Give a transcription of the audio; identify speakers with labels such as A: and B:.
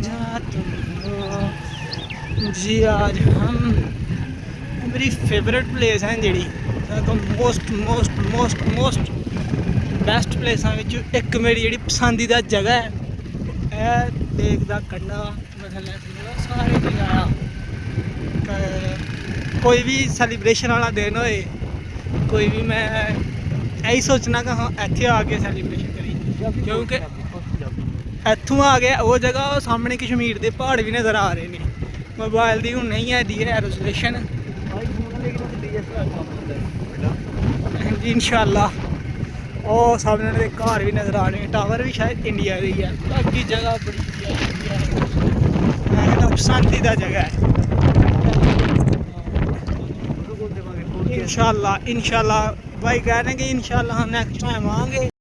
A: जहाँ तुम हो जी। आज हम मेरी फेवरेट प्लेस है जी, most most most most best प्लेसा एक मेरी जी पसंदीदा जगह है लेक दा कंढा। मैं थल्ले सारे नज़ारा कोई भी सैलीब्रेशन वाला दिन होए, कोई भी मैं यही सोचना कि हाँ इत्थे आके सैलीब्रेशन करी, क्योंकि इत्थों आ गया वो जगह सामने कश्मीर के पहाड़ भी नज़र आ रहे हैं। मोबाइल की हूँ नहीं है दी है रेजोल्यूशन जी, इंशाअल्लाह ਉਹ ਸਾਹਮਣੇ ਦੇ ਘਰ ਵੀ ਨਜ਼ਰ ਆ ਰਹੇ, ਟਾਵਰ ਵੀ ਸ਼ਾਇਦ ਇੰਡੀਆ ਦੀ ਹੈ। ਬਾਕੀ ਜਗ੍ਹਾ ਬੜੀ ਪਸੰਦੀਦਾ ਜਗ੍ਹਾ ਹੈ। इंशाअल्लाह इंशाअल्लाह भाई कह रहे हैं कि इंशाअल्लाह हम नेक्स्ट टाइम आएंगे।